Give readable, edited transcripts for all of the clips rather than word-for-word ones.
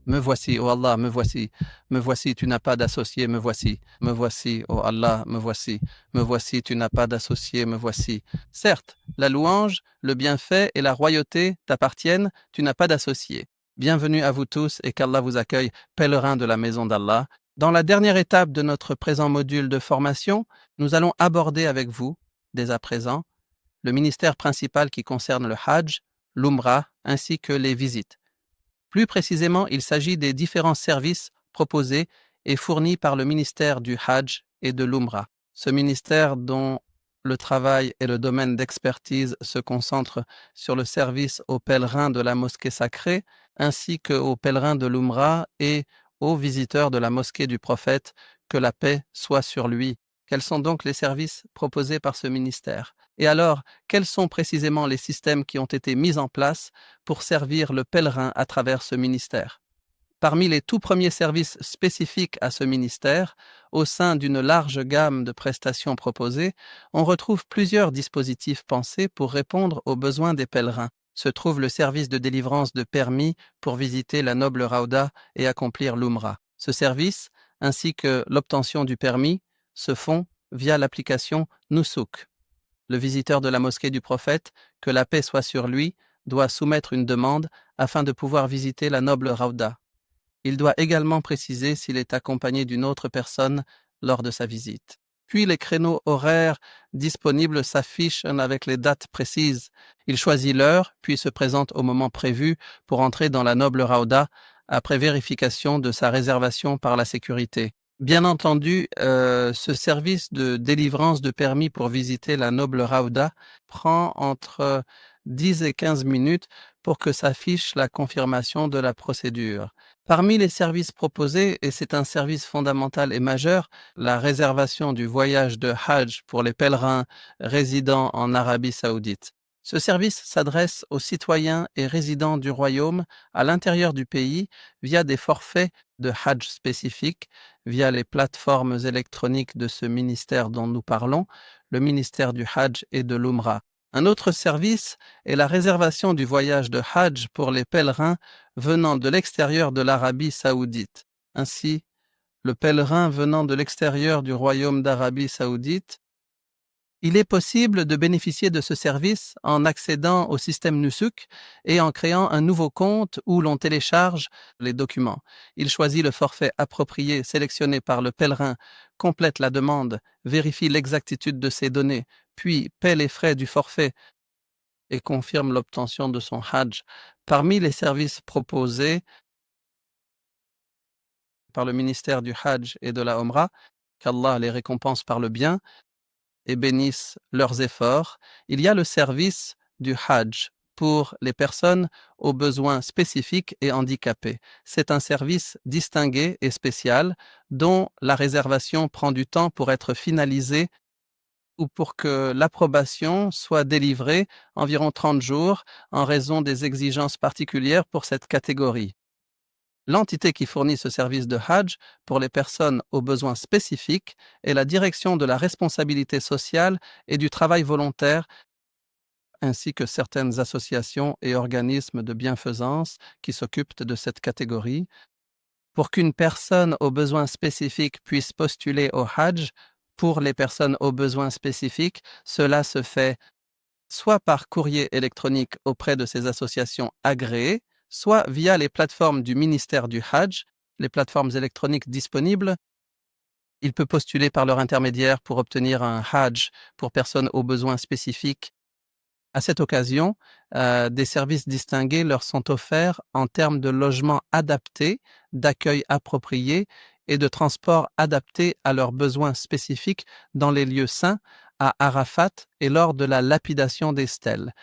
Me voici, ô Allah, me voici. Me voici, tu n'as pas d'associé, me voici. Me voici, ô Allah, me voici. Me voici, tu n'as pas d'associé, me voici. Certes, la louange, le bienfait et la royauté t'appartiennent, tu n'as pas d'associé. Bienvenue à vous tous et qu'Allah vous accueille, pèlerins de la maison d'Allah. Dans la dernière étape de notre présent module de formation, nous allons aborder avec vous, dès à présent, le ministère principal qui concerne le Hajj, l'Umrah ainsi que les visites. Plus précisément, il s'agit des différents services proposés et fournis par le ministère du Hajj et de l'Umrah. Ce ministère dont le travail et le domaine d'expertise se concentrent sur le service aux pèlerins de la mosquée sacrée, ainsi qu'aux pèlerins de l'Umrah et aux visiteurs de la mosquée du prophète, que la paix soit sur lui. Quels sont donc les services proposés par ce ministère? Et alors, quels sont précisément les systèmes qui ont été mis en place pour servir le pèlerin à travers ce ministère? Parmi les tout premiers services spécifiques à ce ministère, au sein d'une large gamme de prestations proposées, on retrouve plusieurs dispositifs pensés pour répondre aux besoins des pèlerins. Se trouve le service de délivrance de permis pour visiter la noble Raouda et accomplir l'Umrah. Ce service, ainsi que l'obtention du permis, se font via l'application Nusuk. Le visiteur de la mosquée du prophète, que la paix soit sur lui, doit soumettre une demande afin de pouvoir visiter la noble Raouda. Il doit également préciser s'il est accompagné d'une autre personne lors de sa visite. Puis les créneaux horaires disponibles s'affichent avec les dates précises. Il choisit l'heure, puis se présente au moment prévu pour entrer dans la noble Raouda après vérification de sa réservation par la sécurité. Bien entendu, ce service de délivrance de permis pour visiter la noble Raouda prend entre 10 et 15 minutes pour que s'affiche la confirmation de la procédure. Parmi les services proposés, et c'est un service fondamental et majeur, la réservation du voyage de Hajj pour les pèlerins résidant en Arabie saoudite. Ce service s'adresse aux citoyens et résidents du royaume à l'intérieur du pays via des forfaits de Hajj spécifiques, via les plateformes électroniques de ce ministère dont nous parlons, le ministère du Hajj et de l'Umrah. Un autre service est la réservation du voyage de Hajj pour les pèlerins venant de l'extérieur de l'Arabie saoudite. Ainsi, le pèlerin venant de l'extérieur du royaume d'Arabie saoudite, il est possible de bénéficier de ce service en accédant au système Nusuk et en créant un nouveau compte où l'on télécharge les documents. Il choisit le forfait approprié sélectionné par le pèlerin, complète la demande, vérifie l'exactitude de ses données, puis paie les frais du forfait et confirme l'obtention de son Hajj. Parmi les services proposés par le ministère du Hajj et de la Omra, qu'Allah les récompense par le bien et bénisse leurs efforts, il y a le service du Hajj pour les personnes aux besoins spécifiques et handicapées. C'est un service distingué et spécial dont la réservation prend du temps pour être finalisée ou pour que l'approbation soit délivrée environ 30 jours en raison des exigences particulières pour cette catégorie. L'entité qui fournit ce service de Hajj pour les personnes aux besoins spécifiques est la Direction de la responsabilité sociale et du travail volontaire, ainsi que certaines associations et organismes de bienfaisance qui s'occupent de cette catégorie. Pour qu'une personne aux besoins spécifiques puisse postuler au Hajj, pour les personnes aux besoins spécifiques, cela se fait soit par courrier électronique auprès de ces associations agréées, soit via les plateformes du ministère du Hajj, les plateformes électroniques disponibles. Il peut postuler par leur intermédiaire pour obtenir un Hajj pour personnes aux besoins spécifiques. À cette occasion, des services distingués leur sont offerts en termes de logement adapté, d'accueil approprié et de transport adapté à leurs besoins spécifiques dans les lieux saints, à Arafat et lors de la lapidation des stèles.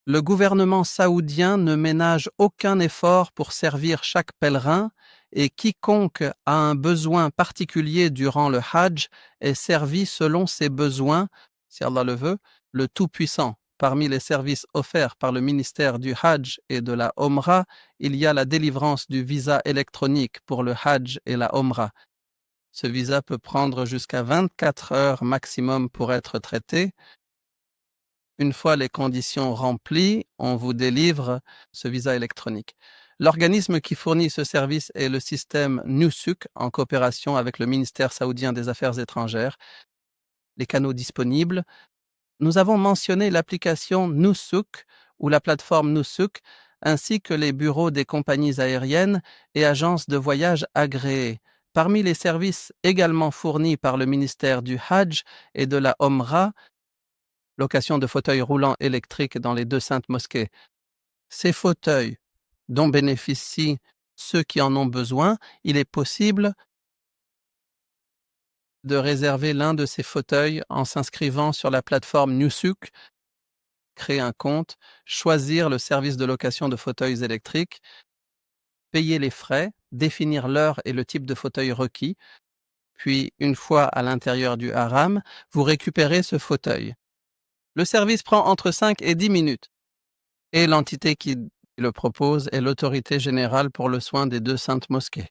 Le gouvernement saoudien ne ménage aucun effort pour servir chaque pèlerin et quiconque a un besoin particulier durant le Hajj est servi selon ses besoins, si Allah le veut, le Tout-Puissant. Parmi les services offerts par le ministère du Hajj et de la Omra, il y a la délivrance du visa électronique pour le Hajj et la Omra. Ce visa peut prendre jusqu'à 24 heures maximum pour être traité. Une fois les conditions remplies, on vous délivre ce visa électronique. L'organisme qui fournit ce service est le système Nusuk en coopération avec le ministère saoudien des Affaires étrangères. Les canaux disponibles. Nous avons mentionné l'application Nusuk ou la plateforme Nusuk, ainsi que les bureaux des compagnies aériennes et agences de voyage agréées. Parmi les services également fournis par le ministère du Hajj et de la Omra, location de fauteuils roulants électriques dans les 2 saintes mosquées. Ces fauteuils dont bénéficient ceux qui en ont besoin, il est possible de réserver l'un de ces fauteuils en s'inscrivant sur la plateforme Nusuk, créer un compte, choisir le service de location de fauteuils électriques, payer les frais, définir l'heure et le type de fauteuil requis, puis une fois à l'intérieur du haram, vous récupérez ce fauteuil. Le service prend entre 5 et 10 minutes et l'entité qui le propose est l'autorité générale pour le soin des 2 saintes mosquées.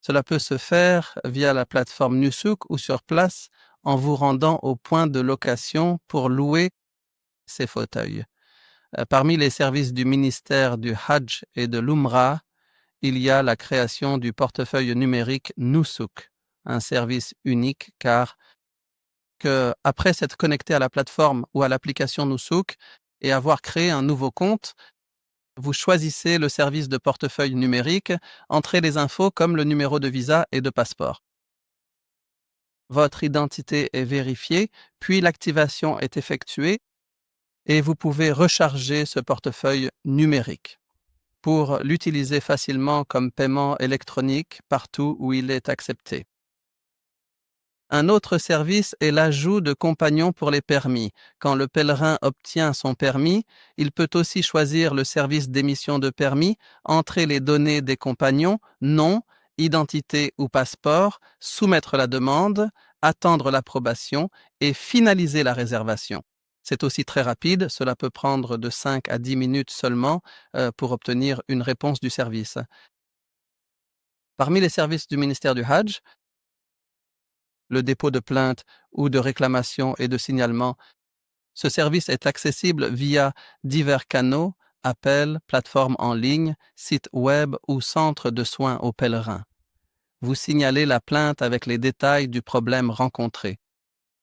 Cela peut se faire via la plateforme Nusuk ou sur place en vous rendant au point de location pour louer ces fauteuils. Parmi les services du ministère du Hajj et de l'Umrah, il y a la création du portefeuille numérique Nusuk, un service unique car après s'être connecté à la plateforme ou à l'application Nusuk et avoir créé un nouveau compte, vous choisissez le service de portefeuille numérique, entrez les infos comme le numéro de visa et de passeport. Votre identité est vérifiée, puis l'activation est effectuée et vous pouvez recharger ce portefeuille numérique pour l'utiliser facilement comme paiement électronique partout où il est accepté. Un autre service est l'ajout de compagnons pour les permis. Quand le pèlerin obtient son permis, il peut aussi choisir le service d'émission de permis, entrer les données des compagnons, nom, identité ou passeport, soumettre la demande, attendre l'approbation et finaliser la réservation. C'est aussi très rapide, cela peut prendre de 5 à 10 minutes seulement pour obtenir une réponse du service. Parmi les services du ministère du Hajj, le dépôt de plainte ou de réclamation et de signalement. Ce service est accessible via divers canaux, appels, plateformes en ligne, sites web ou centres de soins aux pèlerins. Vous signalez la plainte avec les détails du problème rencontré.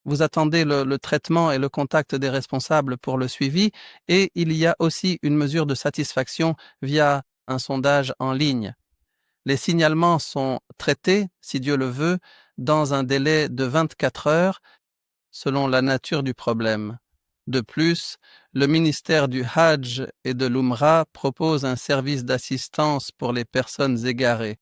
Vous attendez le traitement et le contact des responsables pour le suivi et il y a aussi une mesure de satisfaction via un sondage en ligne. Les signalements sont traités, si Dieu le veut, dans un délai de 24 heures selon la nature du problème. De plus, le ministère du Hajj et de l'Umrah propose un service d'assistance pour les personnes égarées.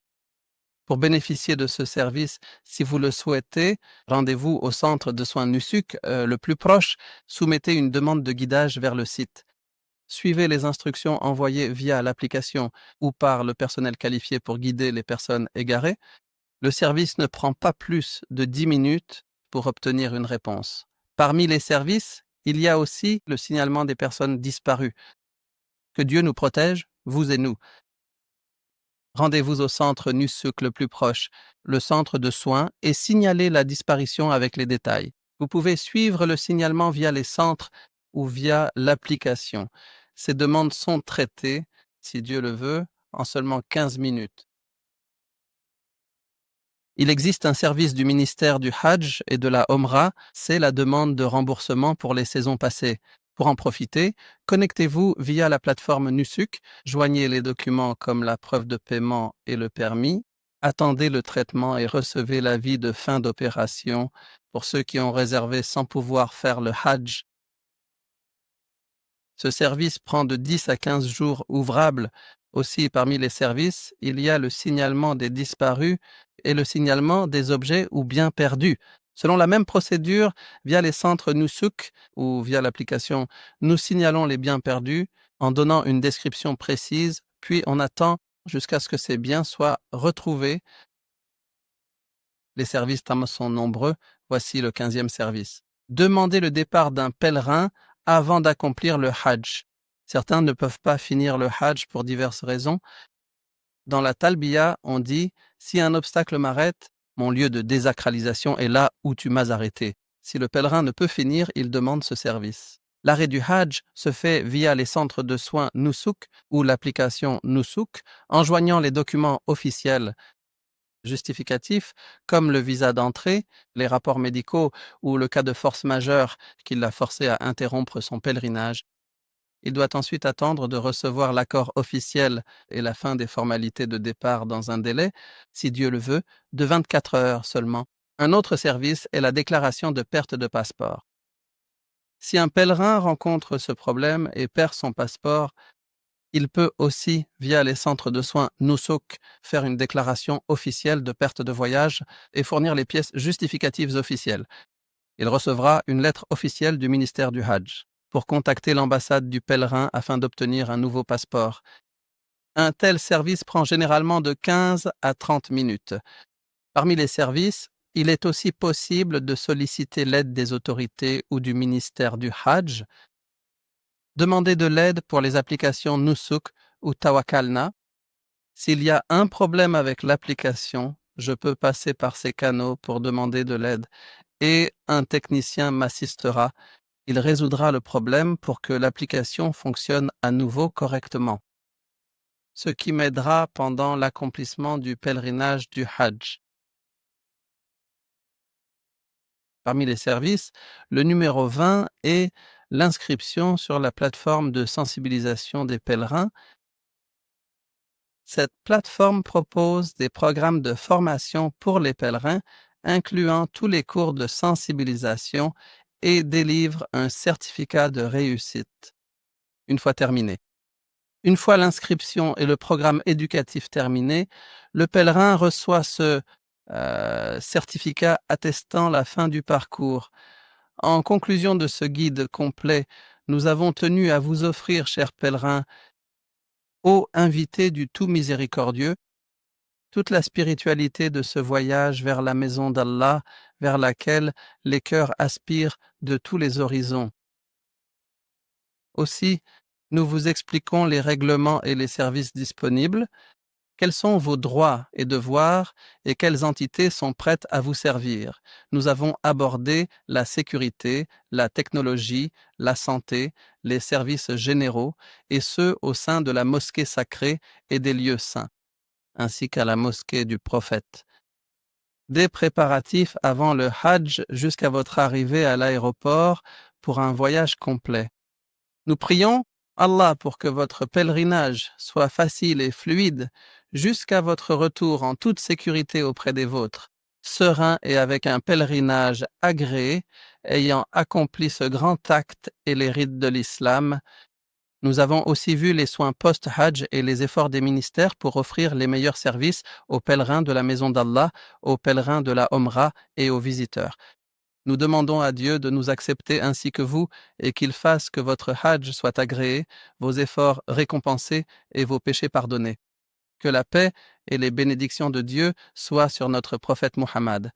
Pour bénéficier de ce service, si vous le souhaitez, rendez-vous au centre de soins Nusuk le plus proche, soumettez une demande de guidage vers le site. Suivez les instructions envoyées via l'application ou par le personnel qualifié pour guider les personnes égarées. Le service ne prend pas plus de 10 minutes pour obtenir une réponse. Parmi les services, il y a aussi le signalement des personnes disparues. Que Dieu nous protège, vous et nous. Rendez-vous au centre Nusuk le plus proche, le centre de soins, et signalez la disparition avec les détails. Vous pouvez suivre le signalement via les centres ou via l'application. Ces demandes sont traitées, si Dieu le veut, en seulement 15 minutes. Il existe un service du ministère du Hajj et de la Omra, c'est la demande de remboursement pour les saisons passées. Pour en profiter, connectez-vous via la plateforme Nusuk, joignez les documents comme la preuve de paiement et le permis, attendez le traitement et recevez l'avis de fin d'opération pour ceux qui ont réservé sans pouvoir faire le Hajj. Ce service prend de 10 à 15 jours ouvrables. Aussi, parmi les services, il y a le signalement des disparus et le signalement des objets ou biens perdus. Selon la même procédure, via les centres Nusuk ou via l'application, nous signalons les biens perdus en donnant une description précise, puis on attend jusqu'à ce que ces biens soient retrouvés. Les services sont nombreux. Voici le 15e service. Demandez le départ d'un pèlerin avant d'accomplir le Hajj. Certains ne peuvent pas finir le Hajj pour diverses raisons. Dans la Talbiya, on dit « Si un obstacle m'arrête, mon lieu de désacralisation est là où tu m'as arrêté ». Si le pèlerin ne peut finir, il demande ce service. L'arrêt du Hajj se fait via les centres de soins Nusuk ou l'application Nusuk en joignant les documents officiels justificatifs comme le visa d'entrée, les rapports médicaux ou le cas de force majeure qui l'a forcé à interrompre son pèlerinage. Il doit ensuite attendre de recevoir l'accord officiel et la fin des formalités de départ dans un délai, si Dieu le veut, de 24 heures seulement. Un autre service est la déclaration de perte de passeport. Si un pèlerin rencontre ce problème et perd son passeport, il peut aussi, via les centres de soins Nusuk, faire une déclaration officielle de perte de voyage et fournir les pièces justificatives officielles. Il recevra une lettre officielle du ministère du Hajj pour contacter l'ambassade du pèlerin afin d'obtenir un nouveau passeport. Un tel service prend généralement de 15 à 30 minutes. Parmi les services, il est aussi possible de solliciter l'aide des autorités ou du ministère du Hajj. Demander de l'aide pour les applications Nusuk ou Tawakkalna. S'il y a un problème avec l'application, je peux passer par ces canaux pour demander de l'aide et un technicien m'assistera. Il résoudra le problème pour que l'application fonctionne à nouveau correctement, ce qui m'aidera pendant l'accomplissement du pèlerinage du Hajj. Parmi les services, le numéro 20 est l'inscription sur la plateforme de sensibilisation des pèlerins. Cette plateforme propose des programmes de formation pour les pèlerins, incluant tous les cours de sensibilisation et délivre un certificat de réussite une fois terminé. Une fois l'inscription et le programme éducatif terminé, le pèlerin reçoit ce certificat attestant la fin du parcours. En conclusion de ce guide complet, nous avons tenu à vous offrir, chers pèlerins, ô invités du tout miséricordieux, toute la spiritualité de ce voyage vers la maison d'Allah, vers laquelle les cœurs aspirent de tous les horizons. Aussi, nous vous expliquons les règlements et les services disponibles, quels sont vos droits et devoirs et quelles entités sont prêtes à vous servir. Nous avons abordé la sécurité, la technologie, la santé, les services généraux et ceux au sein de la mosquée sacrée et des lieux saints, ainsi qu'à la mosquée du prophète. Des préparatifs avant le Hajj jusqu'à votre arrivée à l'aéroport pour un voyage complet. Nous prions Allah pour que votre pèlerinage soit facile et fluide jusqu'à votre retour en toute sécurité auprès des vôtres, serein et avec un pèlerinage agréé, ayant accompli ce grand acte et les rites de l'islam. Nous avons aussi vu les soins post-Hajj et les efforts des ministères pour offrir les meilleurs services aux pèlerins de la maison d'Allah, aux pèlerins de la Omra et aux visiteurs. Nous demandons à Dieu de nous accepter ainsi que vous et qu'il fasse que votre Hajj soit agréé, vos efforts récompensés et vos péchés pardonnés. Que la paix et les bénédictions de Dieu soient sur notre prophète Muhammad.